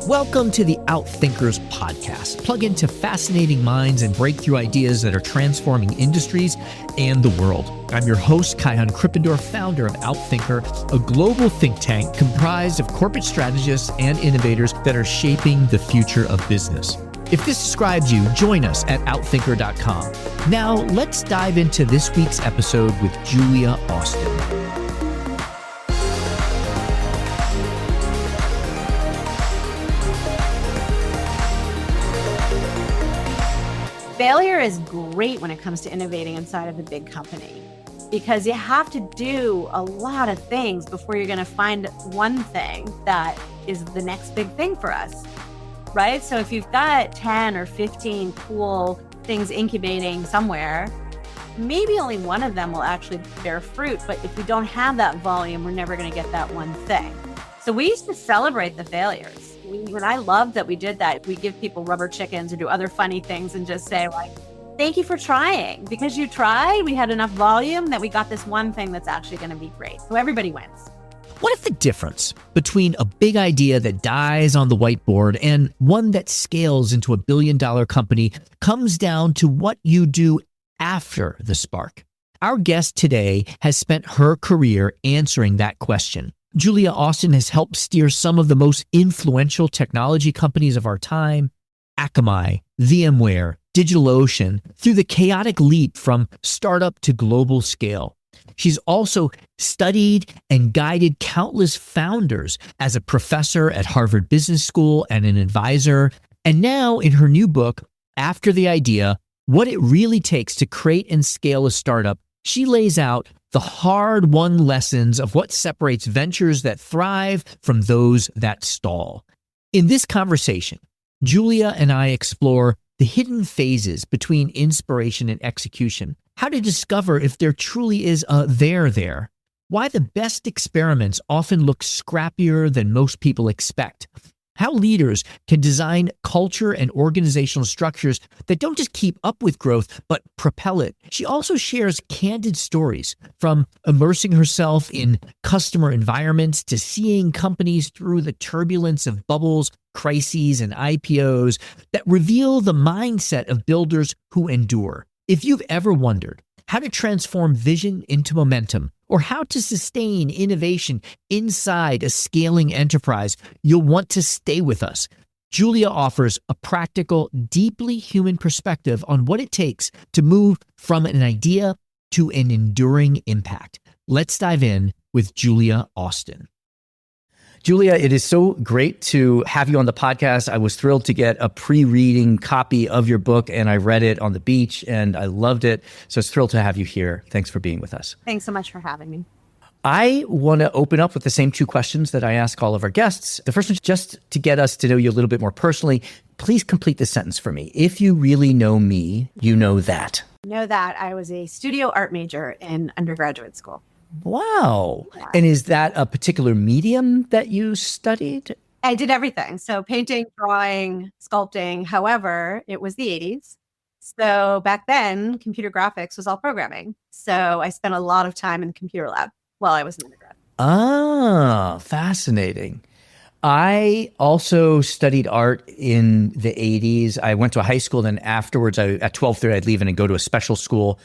Welcome to the Outthinkers podcast. Plug into fascinating minds and breakthrough ideas that are transforming industries and the world. I'm your host, Kaihan Krippendorf, founder of Outthinker, a global think tank comprised of corporate strategists and innovators that are shaping the future of business. If this describes you, join us at outthinker.com. Now, let's dive into this week's episode with Julia Austin. Failure is great when it comes to innovating inside of a big company because you have to do a lot of things before you're going to find one thing that is the next big thing for us, right? So if you've got 10 or 15 cool things incubating somewhere, maybe only one of them will actually bear fruit. But if we don't have that volume, we're never going to get that one thing. So we used to celebrate the failures. When I love that we did that, we give people rubber chickens or do other funny things and just say like, thank you for trying. Because you tried, we had enough volume that we got this one thing that's actually going to be great. So everybody wins. What if the difference between a big idea that dies on the whiteboard and one that scales into $1 billion company comes down to what you do after the spark? Our guest today has spent her career answering that question. Julia Austin has helped steer some of the most influential technology companies of our time, Akamai, VMware, DigitalOcean, through the chaotic leap from startup to global scale. She's also studied and guided countless founders as a professor at Harvard Business School and an advisor. And now in her new book, After the Idea, What It Really Takes to Create and Scale a Startup, she lays out the hard-won lessons of what separates ventures that thrive from those that stall. In this conversation, Julia and I explore the hidden phases between inspiration and execution, how to discover if there truly is a there, why the best experiments often look scrappier than most people expect, how leaders can design culture and organizational structures that don't just keep up with growth, but propel it. She also shares candid stories from immersing herself in customer environments to seeing companies through the turbulence of bubbles, crises, and IPOs that reveal the mindset of builders who endure. If you've ever wondered how to transform vision into momentum, or how to sustain innovation inside a scaling enterprise, you'll want to stay with us. Julia offers a practical, deeply human perspective on what it takes to move from an idea to an enduring impact. Let's dive in with Julia Austin. Julia, it is so great to have you on the podcast. I was thrilled to get a pre-reading copy of your book, and I read it on the beach, and I loved it. So it's thrilled to have you here. Thanks for being with us. Thanks so much for having me. I want to open up with the same two questions that I ask all of our guests. The first one is just to get us to know you a little bit more personally. Please complete this sentence for me. If you really know me, you know that. Know that I was a studio art major in undergraduate school. Wow. And is that a particular medium that you studied? I did everything. So painting, drawing, sculpting. However, it was the 80s. So back then, computer graphics was all programming. So I spent a lot of time in the computer lab while I was an undergrad. Ah, fascinating. I also studied art in the 80s. I went to a high school, then afterwards, at 12:30, I'd leave and go to a special school.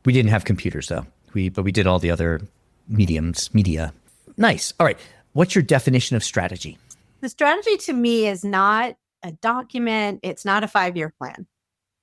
We didn't have computers, though. But we did all the other media. Nice. All right. What's your definition of strategy? The strategy to me is not a document. It's not a 5-year plan.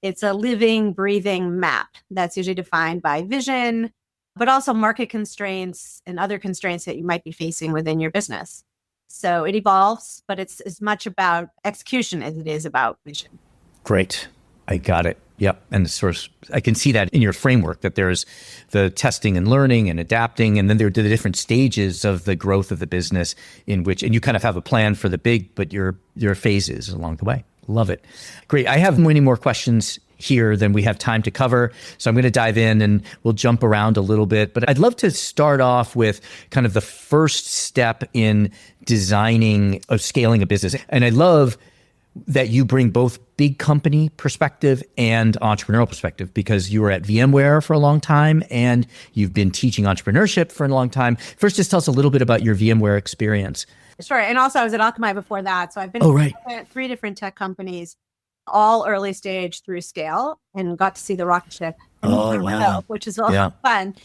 It's a living, breathing map that's usually defined by vision, but also market constraints and other constraints that you might be facing within your business. So it evolves, but it's as much about execution as it is about vision. Great. I got it. Yep. And I can see that in your framework, that there's the testing and learning and adapting, and then there are the different stages of the growth of the business and you kind of have a plan for the big, but your phases along the way. Love it. Great. I have many more questions here than we have time to cover. So I'm going to dive in and we'll jump around a little bit, but I'd love to start off with kind of the first step in designing or scaling a business. And I love that you bring both big company perspective and entrepreneurial perspective, because you were at VMware for a long time and you've been teaching entrepreneurship for a long time. First, just tell us a little bit about your VMware experience. Sure. And also I was at Akamai before that. So I've been Oh, right. at 3 different tech companies, all early stage through scale, and got to see the rocket ship, Oh, wow. which is all Yeah. fun.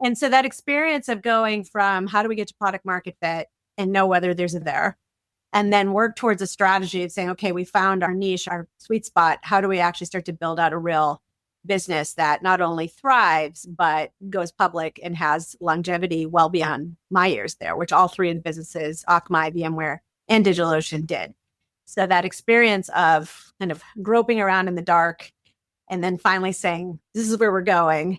And so that experience of going from how do we get to product market fit and know whether there's a there, and then work towards a strategy of saying, okay, we found our niche, our sweet spot. How do we actually start to build out a real business that not only thrives, but goes public and has longevity well beyond my years there, which all 3 of the businesses, Akamai, VMware, and DigitalOcean did. So that experience of kind of groping around in the dark and then finally saying, this is where we're going,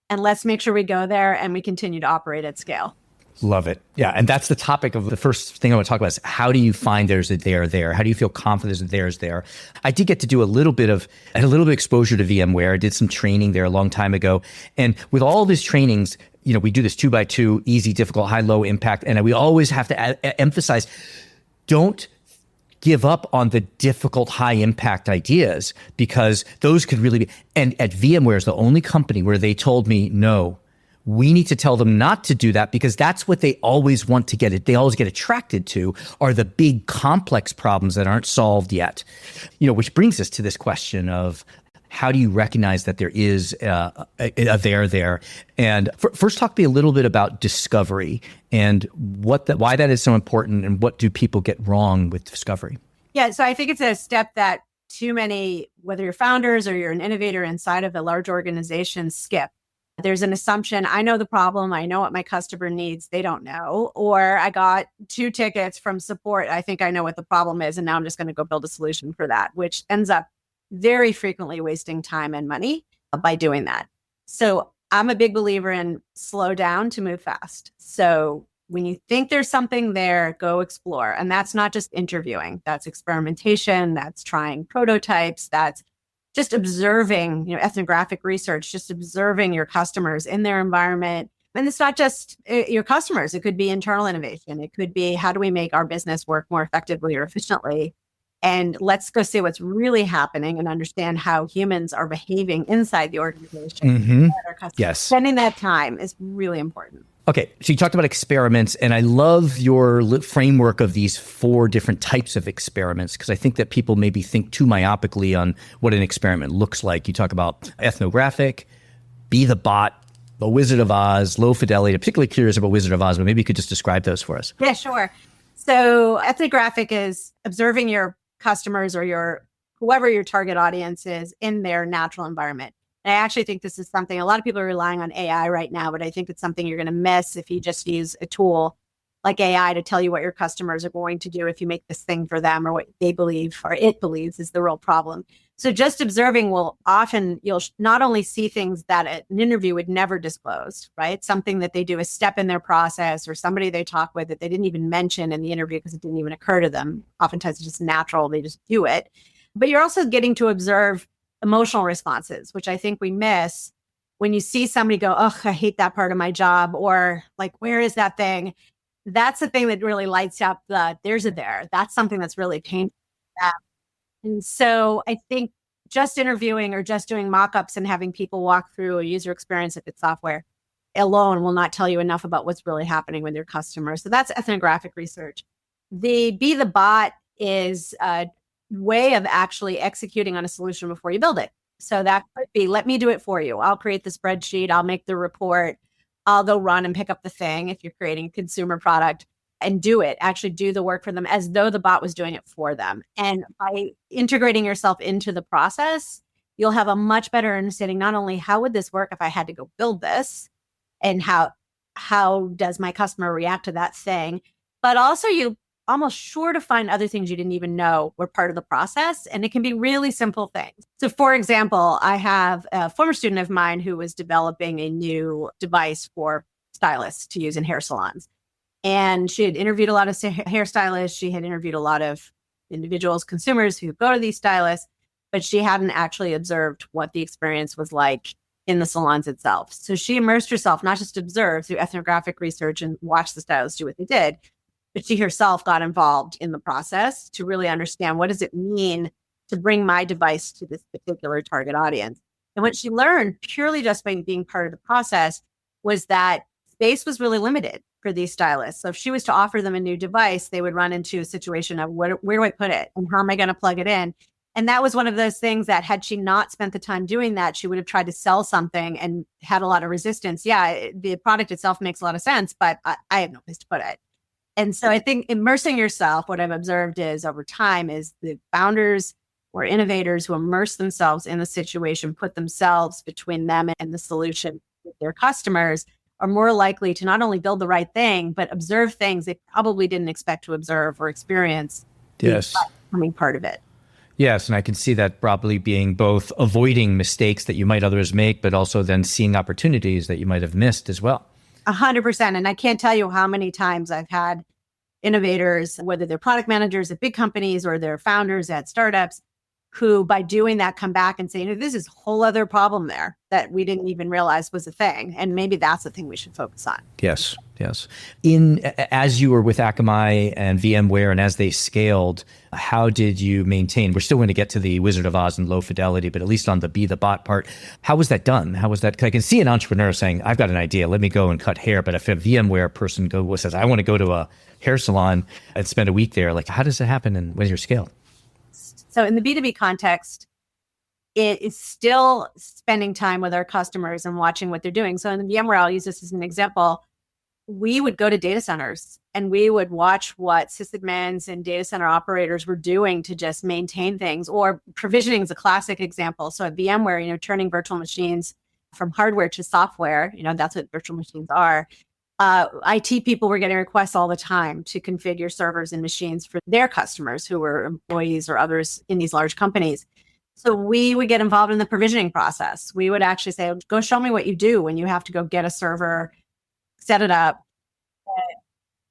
and let's make sure we go there and we continue to operate at scale. Love it. Yeah. And that's the topic of the first thing I want to talk about is how do you find there's a there? How do you feel confident that there's there? I did get to do I had a little bit of exposure to VMware. I did some training there a long time ago. And with all these trainings, we do this 2x2, easy, difficult, high, low impact. And we always have to emphasize, don't give up on the difficult, high impact ideas, because those could really be, and at VMware is the only company where they told me, no, we need to tell them not to do that, because that's what they always want to get. They always get attracted to are the big complex problems that aren't solved yet. Which brings us to this question of how do you recognize that there is a there? And first, talk to me a little bit about discovery and why that is so important, and what do people get wrong with discovery? Yeah, so I think it's a step that too many, whether you're founders or you're an innovator inside of a large organization, skip. There's an assumption, I know the problem, I know what my customer needs, they don't know. Or I got 2 tickets from support, I think I know what the problem is, and now I'm just going to go build a solution for that, which ends up very frequently wasting time and money by doing that. So I'm a big believer in slow down to move fast. So when you think there's something there, go explore. And that's not just interviewing, that's experimentation, that's trying prototypes, that's just observing, ethnographic research, just observing your customers in their environment. And it's not just your customers. It could be internal innovation. It could be, how do we make our business work more effectively or efficiently? And let's go see what's really happening and understand how humans are behaving inside the organization. Mm-hmm. Our customers. Yes. Spending that time is really important. Okay, so you talked about experiments, and I love your framework of these 4 different types of experiments, because I think that people maybe think too myopically on what an experiment looks like. You talk about ethnographic, be the bot, the Wizard of Oz, low fidelity. I'm particularly curious about Wizard of Oz, but maybe you could just describe those for us. Yeah, sure. So ethnographic is observing your customers or whoever your target audience is in their natural environment. And I actually think this is something, a lot of people are relying on AI right now, but I think it's something you're going to miss if you just use a tool like AI to tell you what your customers are going to do if you make this thing for them, or what they believe or it believes is the real problem. So just observing you'll not only see things that an interview would never disclose, right? Something that they do a step in their process, or somebody they talk with that they didn't even mention in the interview because it didn't even occur to them. Oftentimes it's just natural, they just do it. But you're also getting to observe emotional responses, which I think we miss when you see somebody go, oh, I hate that part of my job, or like, where is that thing? That's the thing that really lights up there's a there. That's something that's really painful. And so I think just interviewing or just doing mock-ups and having people walk through a user experience if it's software alone will not tell you enough about what's really happening with your customers. So that's ethnographic research. The be the bot is way of actually executing on a solution before you build it. So that could be, let me do it for you. I'll create the spreadsheet. I'll make the report. I'll go run and pick up the thing if you're creating a consumer product, and do it, actually do the work for them as though the bot was doing it for them. And by integrating yourself into the process, you'll have a much better understanding, not only how would this work if I had to go build this, and how does my customer react to that thing, but also you almost sure to find other things you didn't even know were part of the process. And it can be really simple things. So for example, I have a former student of mine who was developing a new device for stylists to use in hair salons. And she had interviewed a lot of hairstylists. She had interviewed a lot of individuals, consumers who go to these stylists, but she hadn't actually observed what the experience was like in the salons itself. So she immersed herself, not just observed through ethnographic research and watched the stylists do what they did, but she herself got involved in the process to really understand, what does it mean to bring my device to this particular target audience? And what she learned purely just by being part of the process was that space was really limited. for these stylists. So if she was to offer them a new device, they would run into a situation of where do I put it and how am I going to plug it in? And that was one of those things that had she not spent the time doing that, she would have tried to sell something and had a lot of resistance. Yeah, the product itself makes a lot of sense, but I have no place to put it. And so I think immersing yourself, what I've observed is over time is the founders or innovators who immerse themselves in the situation, put themselves between them and the solution with their customers, are more likely to not only build the right thing, but observe things they probably didn't expect to observe or experience. Yes. Becoming part of it. Yes, and I can see that probably being both avoiding mistakes that you might others make, but also then seeing opportunities that you might have missed as well. 100%. And I can't tell you how many times I've had innovators, whether they're product managers at big companies or they're founders at startups, who by doing that come back and say, this is a whole other problem there that we didn't even realize was a thing. And maybe that's the thing we should focus on. Yes, yes. As you were with Akamai and VMware and as they scaled, how did you maintain? We're still going to get to the Wizard of Oz and low fidelity, but at least on the be the bot part, how was that done? How was that? 'Cause I can see an entrepreneur saying, I've got an idea, let me go and cut hair. But if a VMware person says, I want to go to a hair salon and spend a week there, like how does it happen and when you're scaled? So in the B2B context, it is still spending time with our customers and watching what they're doing. So in the VMware, I'll use this as an example. We would go to data centers and we would watch what sysadmins and data center operators were doing to just maintain things, or provisioning is a classic example. So at VMware, turning virtual machines from hardware to software, that's what virtual machines are. IT people were getting requests all the time to configure servers and machines for their customers who were employees or others in these large companies. So we would get involved in the provisioning process. We would actually say, go show me what you do when you have to go get a server, set it up,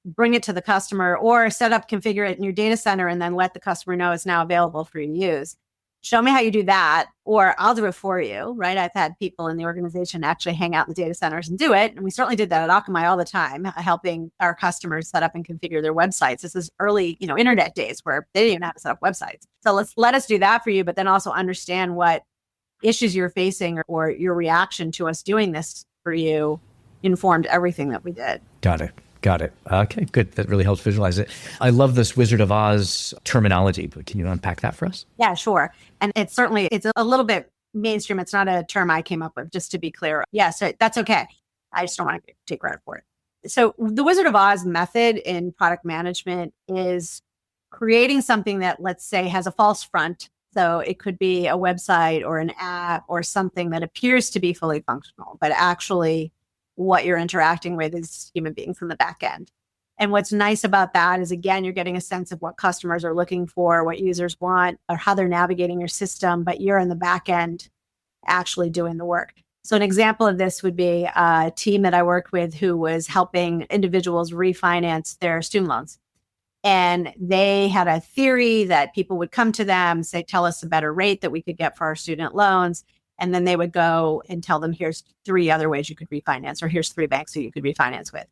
bring it to the customer, or set up, configure it in your data center, and then let the customer know it's now available for you to use. Show me how you do that, or I'll do it for you, right? I've had people in the organization actually hang out in the data centers and do it. And we certainly did that at Akamai all the time, helping our customers set up and configure their websites. This is early, internet days where they didn't even have to set up websites. So let us do that for you, but then also understand what issues you're facing or your reaction to us doing this for you informed everything that we did. Got it. Okay, good. That really helps visualize it. I love this Wizard of Oz terminology, but can you unpack that for us? Yeah, sure. And it's a little bit mainstream. It's not a term I came up with, just to be clear. Yes, that's okay. I just don't want to take credit for it. So the Wizard of Oz method in product management is creating something that, let's say, has a false front. So it could be a website or an app or something that appears to be fully functional, but actually what you're interacting with is human beings in the back end. And what's nice about that is, again, you're getting a sense of what customers are looking for, what users want, or how they're navigating your system, but you're in the back end actually doing the work. So an example of this would be a team that I worked with who was helping individuals refinance their student loans. And they had a theory that people would come to them, say, tell us a better rate that we could get for our student loans. And then they would go and tell them, here's 3 other ways you could refinance, or here's 3 banks that you could refinance with.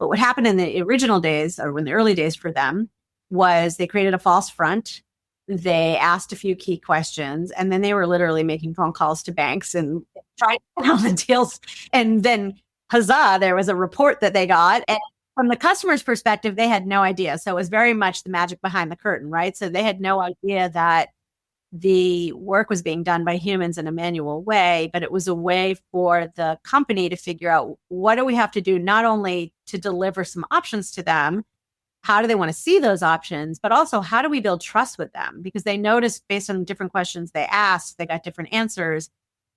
But what happened in the original days, or in the early days for them, was they created a false front. They asked a few key questions, and then they were literally making phone calls to banks and trying to get all the deals. And then, huzzah, there was a report that they got. And from the customer's perspective, they had no idea. So it was very much the magic behind the curtain, right? So they had no idea that the work was being done by humans in a manual way, but it was a way for the company to figure out, what do we have to do, not only to deliver some options to them, how do they want to see those options, but also how do we build trust with them? Because they noticed, based on different questions they asked, they got different answers.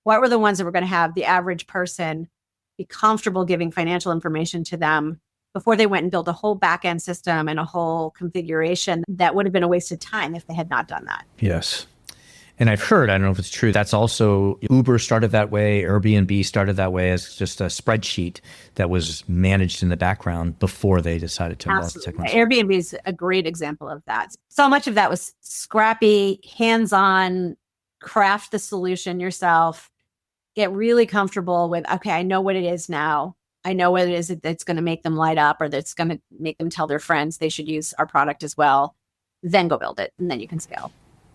What were the ones that were going to have the average person be comfortable giving financial information to them before they went and built a whole back-end system and a whole configuration that would have been a waste of time if they had not done that? Yes. And I've heard, I don't know if it's true, that's also Uber started that way, Airbnb started that way, as just a spreadsheet that was managed in the background before they decided to launch the technology. Airbnb is a great example of that. So much of that was scrappy, hands-on, craft the solution yourself, get really comfortable with, okay, I know what it is now. I know what it is that's going to make them light up, or that's going to make them tell their friends they should use our product as well. Then go build it, and then you can scale.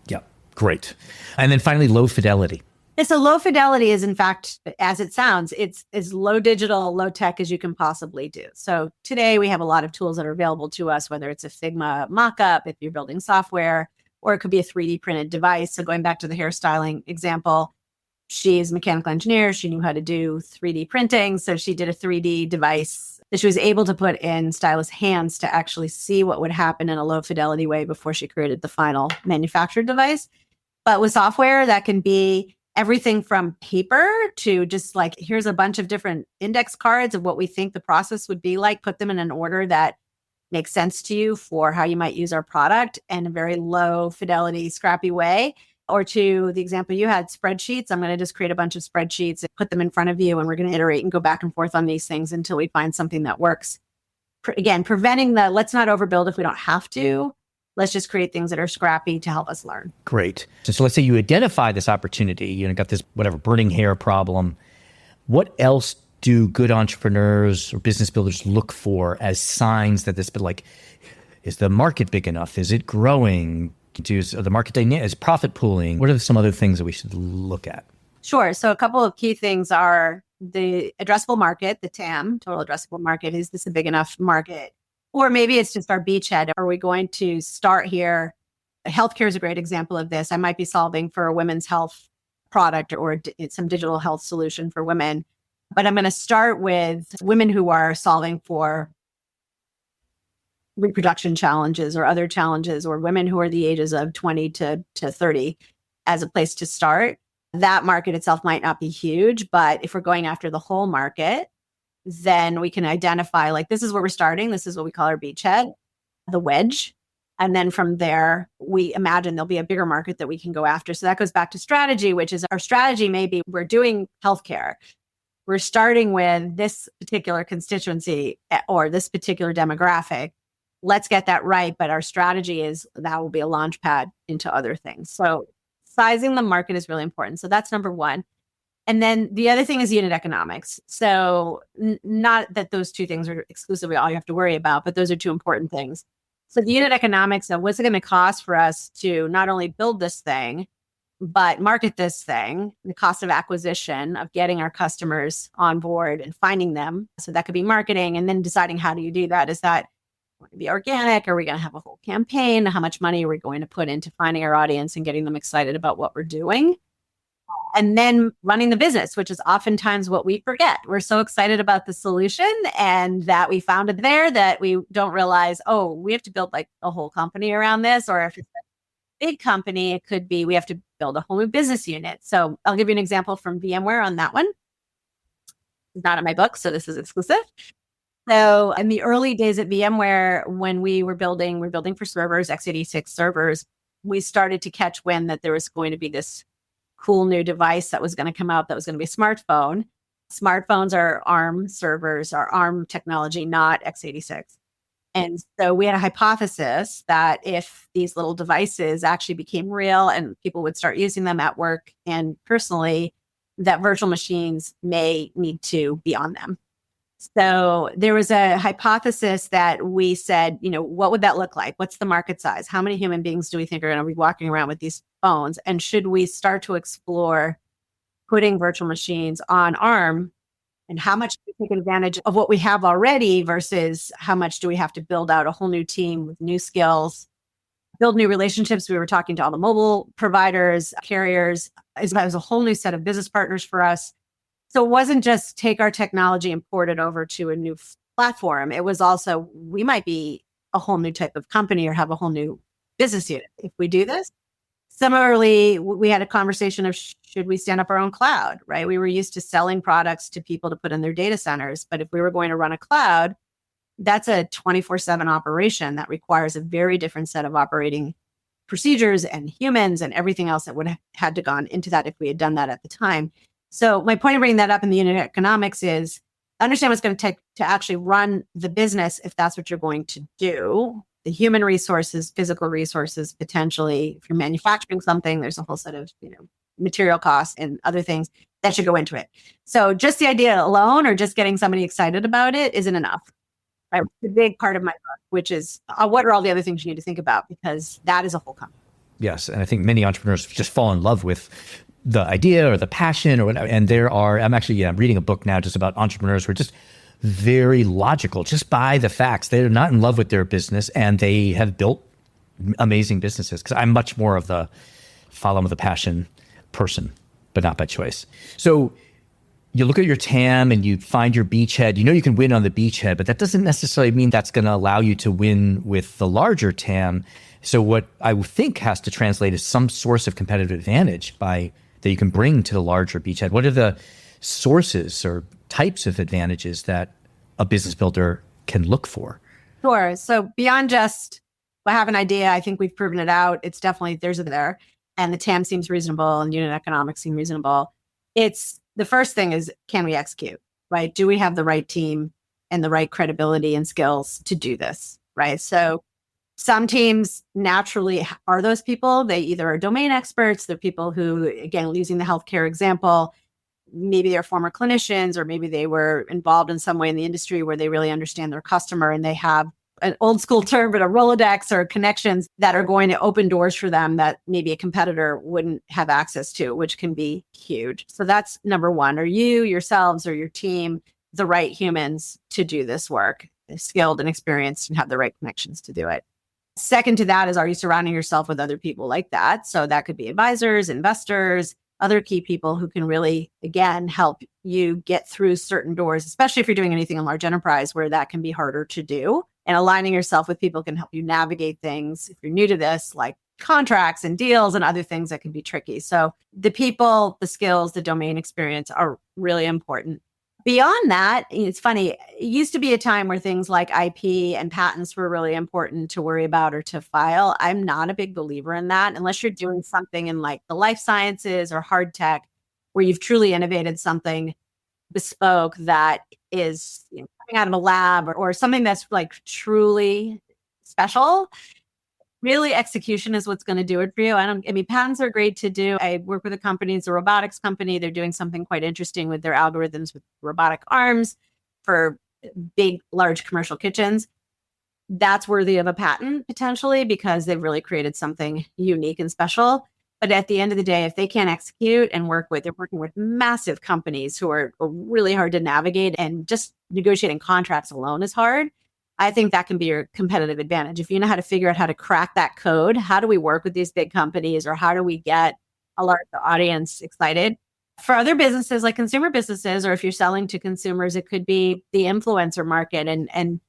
Yep. Great. And then finally, low fidelity. And so low fidelity is, in fact, as it sounds, it's as low digital, low tech as you can possibly do. So today we have a lot of tools that are available to us, whether it's a Figma mockup, if you're building software, or it could be a 3D printed device. So going back to the hairstyling example, she's a mechanical engineer. She knew how to do 3D printing. So she did a 3D device that she was able to put in stylist hands to actually see what would happen in a low fidelity way before she created the final manufactured device. But with software, that can be everything from paper to just like, here's a bunch of different index cards of what we think the process would be like, put them in an order that makes sense to you for how you might use our product in a very low fidelity, scrappy way. Or to the example you had, spreadsheets. I'm going to just create a bunch of spreadsheets and put them in front of you, and we're going to iterate and go back and forth on these things until we find something that works. Again, preventing the let's not overbuild if we don't have to. Let's just create things that are scrappy to help us learn. Great. So let's say you identify this opportunity, got this whatever burning hair problem. What else do good entrepreneurs or business builders look for as signs that this, is the market big enough? Is it growing? Is the market dynamic? Is profit pooling? What are some other things that we should look at? Sure. So a couple of key things are the addressable market, the TAM, total addressable market. Is this a big enough market? Or maybe it's just our beachhead. Are we going to start here? Healthcare is a great example of this. I might be solving for a women's health product or some digital health solution for women, but I'm going to start with women who are solving for reproduction challenges or other challenges, or women who are the ages of 20 to 30 as a place to start. That market itself might not be huge, but if we're going after the whole market, then we can identify like, this is where we're starting. This is what we call our beachhead, the wedge. And then from there, we imagine there'll be a bigger market that we can go after. So that goes back to strategy, which is our strategy. Maybe we're doing healthcare. We're starting with this particular constituency or this particular demographic. Let's get that right. But our strategy is that will be a launch pad into other things. So sizing the market is really important. So that's number one. And then the other thing is unit economics. So not that those two things are exclusively all you have to worry about, but those are two important things. So the unit economics of what's it going to cost for us to not only build this thing, but market this thing, the cost of acquisition of getting our customers on board and finding them. So that could be marketing, and then deciding how do you do that? Is that going to be organic? Are we going to have a whole campaign? How much money are we going to put into finding our audience and getting them excited about what we're doing? And then running the business, which is oftentimes what we forget. We're so excited about the solution and that we found it there that we don't realize, oh, we have to build like a whole company around this. Or if it's a big company, it could be we have to build a whole new business unit. So I'll give you an example from VMware on that one. It's not in my book, so this is exclusive. So in the early days at VMware, when we're building for servers, x86 servers, we started to catch wind that there was going to be this cool new device that was going to come out that was going to be a smartphone. Smartphones are ARM servers, are ARM technology, not x86. And so we had a hypothesis that if these little devices actually became real and people would start using them at work and personally, that virtual machines may need to be on them. So there was a hypothesis that we said, what would that look like? What's the market size? How many human beings do we think are going to be walking around with these phones? And should we start to explore putting virtual machines on ARM? And how much do we take advantage of what we have already versus how much do we have to build out a whole new team with new skills, build new relationships? We were talking to all the mobile providers, carriers. It was a whole new set of business partners for us. So it wasn't just take our technology and port it over to a new platform. It was also, we might be a whole new type of company or have a whole new business unit if we do this. Similarly, we had a conversation of should we stand up our own cloud, right? We were used to selling products to people to put in their data centers. But if we were going to run a cloud, that's a 24/7 operation that requires a very different set of operating procedures and humans and everything else that would have had to gone into that if we had done that at the time. So my point of bringing that up in the unit economics is understand what it's going to take to actually run the business if that's what you're going to do. The human resources, physical resources, potentially, if you're manufacturing something, there's a whole set of material costs and other things that should go into it. So just the idea alone or just getting somebody excited about it isn't enough. Right? It's a big part of my book, which is what are all the other things you need to think about, because that is a whole company. Yes, and I think many entrepreneurs just fall in love with the idea or the passion or whatever. And I'm actually I'm reading a book now just about entrepreneurs who are just very logical, just by the facts. They're not in love with their business and they have built amazing businesses. Because I'm much more of the follow the passion person, but not by choice. So you look at your TAM and you find your beachhead. You know you can win on the beachhead, but that doesn't necessarily mean that's going to allow you to win with the larger TAM. So what I would think has to translate is some source of competitive advantage that you can bring to the larger beachhead. What are the sources or types of advantages that a business builder can look for? Sure. So beyond just, I have an idea, I think we've proven it out. It's definitely, there's a there. And the TAM seems reasonable and unit economics seem reasonable. It's the first thing is, can we execute, right? Do we have the right team and the right credibility and skills to do this, right? So some teams naturally are those people. They either are domain experts, they're people who, again, using the healthcare example, maybe they're former clinicians, or maybe they were involved in some way in the industry where they really understand their customer and they have an old school term, but a Rolodex or connections that are going to open doors for them that maybe a competitor wouldn't have access to, which can be huge. So that's number one. Are you yourselves or your team the right humans to do this work, skilled and experienced and have the right connections to do it? Second to that is, are you surrounding yourself with other people like that? So that could be advisors, investors, other key people who can really, again, help you get through certain doors, especially if you're doing anything in large enterprise where that can be harder to do. And aligning yourself with people can help you navigate things, if you're new to this, like contracts and deals and other things that can be tricky. So the people, the skills, the domain experience are really important. Beyond that, it's funny, it used to be a time where things like IP and patents were really important to worry about or to file. I'm not a big believer in that unless you're doing something in like the life sciences or hard tech where you've truly innovated something bespoke that is coming out of a lab or something that's like truly special. Really, execution is what's going to do it for you. Patents are great to do. I work with a company, it's a robotics company. They're doing something quite interesting with their algorithms with robotic arms for big, large commercial kitchens. That's worthy of a patent potentially because they've really created something unique and special. But at the end of the day, if they can't execute and they're working with massive companies who are really hard to navigate, and just negotiating contracts alone is hard. I think that can be your competitive advantage. If you know how to figure out how to crack that code, how do we work with these big companies, or how do we get a large audience excited? For other businesses like consumer businesses, or if you're selling to consumers, it could be the influencer market. And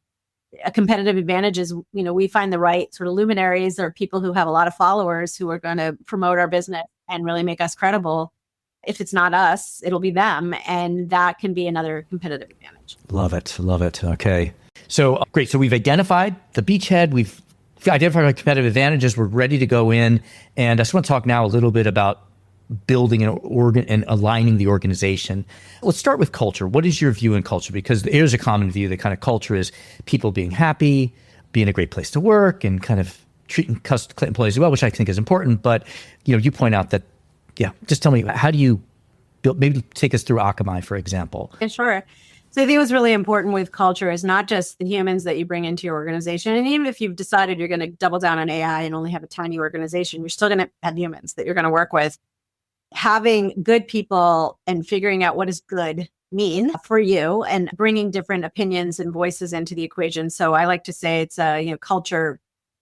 a competitive advantage is, we find the right sort of luminaries or people who have a lot of followers who are going to promote our business and really make us credible. If it's not us, it'll be them. And that can be another competitive advantage. Love it. Love it. Okay. So great. So we've identified the beachhead. We've identified our competitive advantages. We're ready to go in. And I just want to talk now a little bit about building an organ and aligning the organization. Let's start with culture. What is your view in culture? Because there's a common view that kind of culture is people being happy, being a great place to work, and kind of treating employees well, which I think is important. But you point out that, just tell me, how do you build? Maybe take us through Akamai, for example. Yeah, sure. So I think what's really important with culture is not just the humans that you bring into your organization. And even if you've decided you're going to double down on AI and only have a tiny organization, you're still going to have humans that you're going to work with. Having good people and figuring out what does good mean for you and bringing different opinions and voices into the equation. So I like to say it's a culture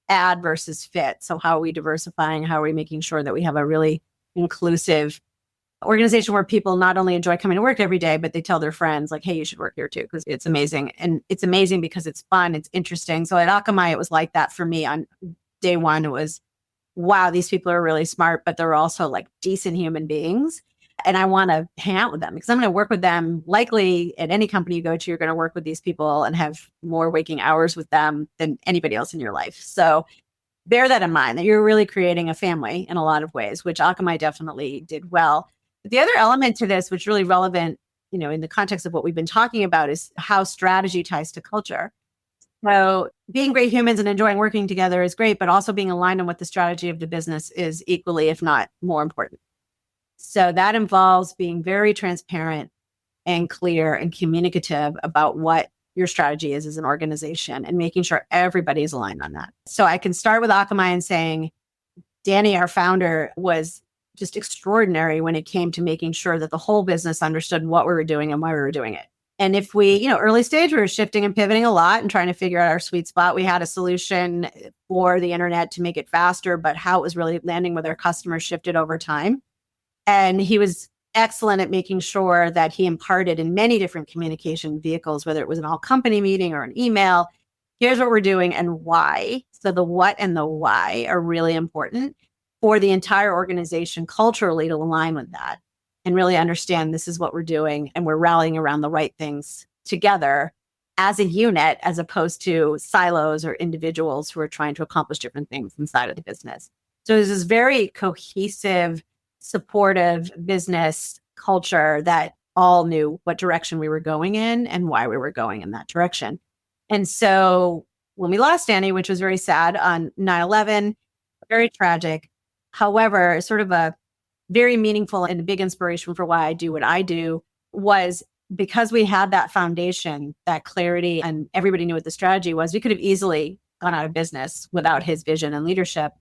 add versus fit. So how are we diversifying? How are we making sure that we have a really inclusive organization where people not only enjoy coming to work every day, but they tell their friends like, hey, you should work here too, because it's amazing. And it's amazing because it's fun, it's interesting. So at Akamai, it was like that for me on day one. It was, wow, these people are really smart, but they're also like decent human beings. And I want to hang out with them because I'm going to work with them. Likely at any company you go to, you're going to work with these people and have more waking hours with them than anybody else in your life. So bear that in mind, that you're really creating a family in a lot of ways, which Akamai definitely did well. But the other element to this, which is really relevant, in the context of what we've been talking about, is how strategy ties to culture. So being great humans and enjoying working together is great, but also being aligned on what the strategy of the business is equally, if not more important. So that involves being very transparent and clear and communicative about what your strategy is as an organization and making sure everybody is aligned on that. So I can start with Akamai and saying, Danny, our founder, was just extraordinary when it came to making sure that the whole business understood what we were doing and why we were doing it. And if we, early stage, we were shifting and pivoting a lot and trying to figure out our sweet spot. We had a solution for the internet to make it faster, but how it was really landing with our customers shifted over time. And he was excellent at making sure that he imparted in many different communication vehicles, whether it was an all company meeting or an email, here's what we're doing and why. So the what and the why are really important for the entire organization culturally to align with that and really understand this is what we're doing and we're rallying around the right things together as a unit, as opposed to silos or individuals who are trying to accomplish different things inside of the business. So there's this very cohesive, supportive business culture that all knew what direction we were going in and why we were going in that direction. And so when we lost Annie, which was very sad on 9/11, very tragic. However, sort of a very meaningful and a big inspiration for why I do what I do was because we had that foundation, that clarity, and everybody knew what the strategy was. We could have easily gone out of business without his vision and leadership.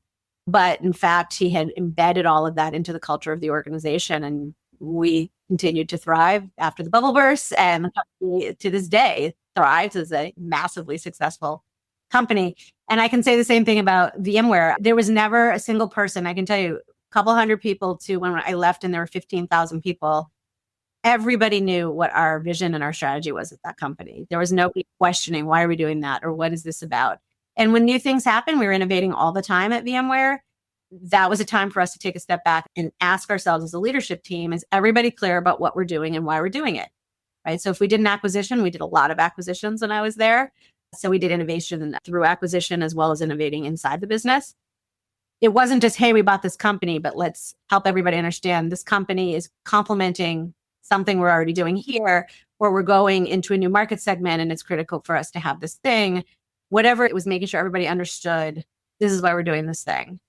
But in fact, he had embedded all of that into the culture of the organization, and we continued to thrive after the bubble burst. And the company to this day thrives as a massively successful company. And I can say the same thing about VMware. There was never a single person, I can tell you, a couple hundred people to when I left and there were 15,000 people. Everybody knew what our vision and our strategy was at that company. There was nobody questioning, why are we doing that? Or what is this about? And when new things happen, we were innovating all the time at VMware. That was a time for us to take a step back and ask ourselves as a leadership team, is everybody clear about what we're doing and why we're doing it? Right. So if we did an acquisition, we did a lot of acquisitions when I was there. So we did innovation through acquisition as well as innovating inside the business. It wasn't just, hey, we bought this company, but let's help everybody understand this company is complementing something we're already doing here, or we're going into a new market segment and it's critical for us to have this thing. Whatever it was, making sure everybody understood this is why we're doing this thing.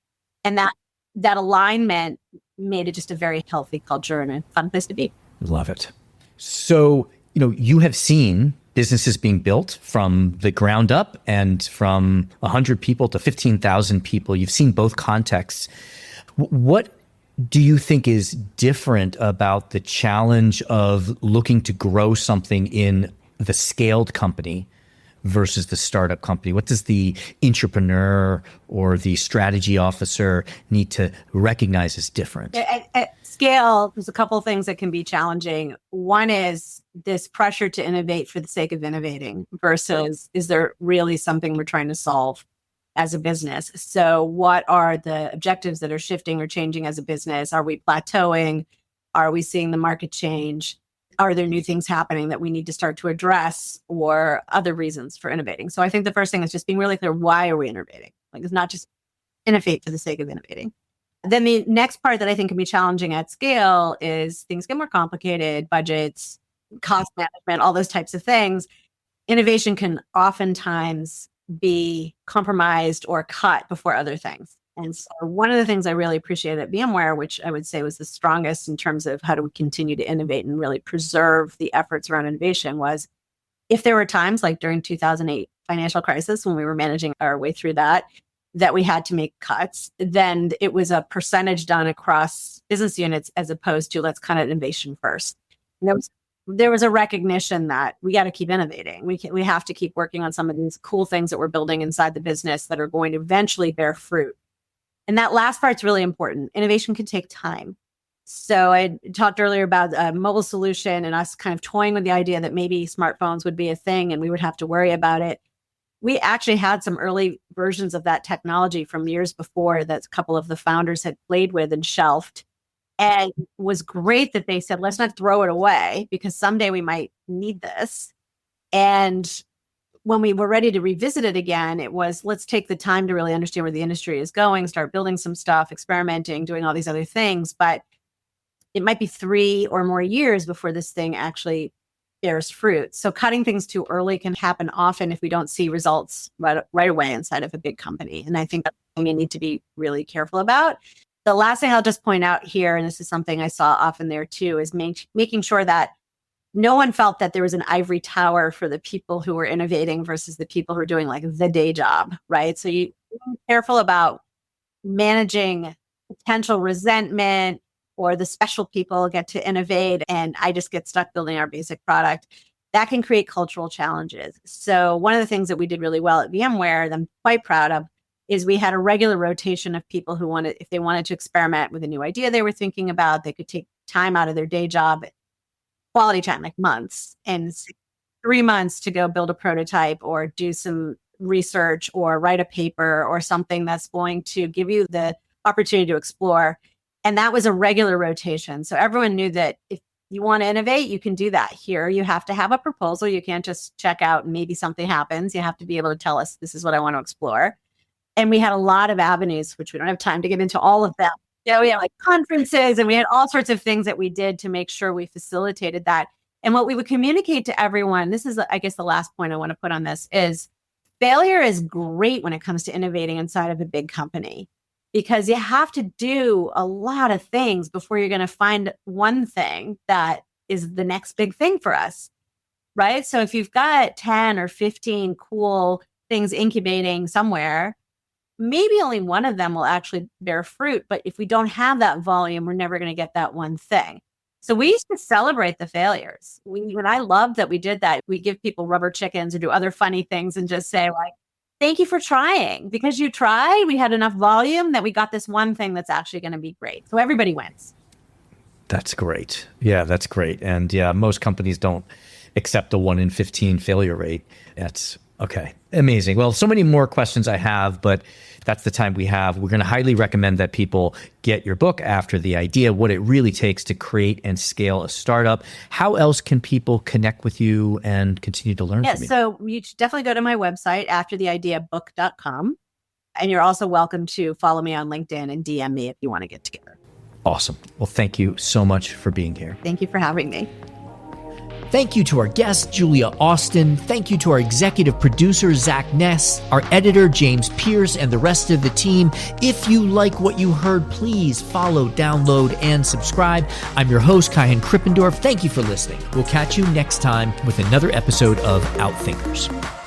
And that alignment made it just a very healthy culture and a fun place to be. Love it. So, you have seen businesses being built from the ground up and from 100 people to 15,000 people. You've seen both contexts. What do you think is different about the challenge of looking to grow something in the scaled company versus the startup company? What does the entrepreneur or the strategy officer need to recognize as different? At scale, there's a couple of things that can be challenging. One is this pressure to innovate for the sake of innovating versus is there really something we're trying to solve as a business? So what are the objectives that are shifting or changing as a business? Are we plateauing? Are we seeing the market change? Are there new things happening that we need to start to address or other reasons for innovating? So I think the first thing is just being really clear, why are we innovating? Like, it's not just innovate for the sake of innovating. Then the next part that I think can be challenging at scale is things get more complicated, budgets, cost management, all those types of things. Innovation can oftentimes be compromised or cut before other things. And so one of the things I really appreciated at VMware, which I would say was the strongest in terms of how do we continue to innovate and really preserve the efforts around innovation, was if there were times like during 2008 financial crisis when we were managing our way through that we had to make cuts, then it was a percentage done across business units as opposed to let's cut innovation first. And there was a recognition that we got to keep innovating. We have to keep working on some of these cool things that we're building inside the business that are going to eventually bear fruit. And that last part's really important. Innovation can take time. So I talked earlier about a mobile solution and us kind of toying with the idea that maybe smartphones would be a thing and we would have to worry about it. We actually had some early versions of that technology from years before that a couple of the founders had played with and shelved. And it was great that they said, let's not throw it away because someday we might need this. And when we were ready to revisit it again, it was, let's take the time to really understand where the industry is going, start building some stuff, experimenting, doing all these other things. But it might be 3 or more years before this thing actually bears fruit. So cutting things too early can happen often if we don't see results right away inside of a big company. And I think that's something you need to be really careful about. The last thing I'll just point out here, and this is something I saw often there too, is making sure that no one felt that there was an ivory tower for the people who were innovating versus the people who are doing like the day job, right? So you be careful about managing potential resentment, or the special people get to innovate and I just get stuck building our basic product, that can create cultural challenges. So one of the things that we did really well at VMware that I'm quite proud of is we had a regular rotation of people who wanted, if they wanted to experiment with a new idea they were thinking about, they could take time out of their day job, quality time, like months, and 3 months to go build a prototype or do some research or write a paper or something that's going to give you the opportunity to explore. And that was a regular rotation. So everyone knew that if you want to innovate, you can do that. Here, you have to have a proposal. You can't just check out and maybe something happens. You have to be able to tell us, this is what I want to explore. And we had a lot of avenues, which we don't have time to get into all of them. Yeah, we had like conferences and we had all sorts of things that we did to make sure we facilitated that. And what we would communicate to everyone, this is, I guess, the last point I want to put on this, is failure is great when it comes to innovating inside of a big company, because you have to do a lot of things before you're going to find one thing that is the next big thing for us, right? So if you've got 10 or 15 cool things incubating somewhere, maybe only one of them will actually bear fruit. But if we don't have that volume, we're never going to get that one thing. So we used to celebrate the failures. When I loved that we did that, we give people rubber chickens or do other funny things and just say like, thank you for trying. Because you tried, we had enough volume that we got this one thing that's actually going to be great. So everybody wins. That's great. Yeah, that's great. And yeah, most companies don't accept a 1 in 15 failure rate. That's okay. Amazing. Well, so many more questions I have, but that's the time we have. We're going to highly recommend that people get your book, After the Idea, What It Really Takes to Create and Scale a Startup. How else can people connect with you and continue to learn from you? So you should definitely go to my website, aftertheideabook.com. And you're also welcome to follow me on LinkedIn and DM me if you want to get together. Awesome. Well, thank you so much for being here. Thank you for having me. Thank you to our guest, Julia Austin. Thank you to our executive producer, Zach Ness, our editor, James Pierce, and the rest of the team. If you like what you heard, please follow, download, and subscribe. I'm your host, Kyan Krippendorf. Thank you for listening. We'll catch you next time with another episode of Outthinkers.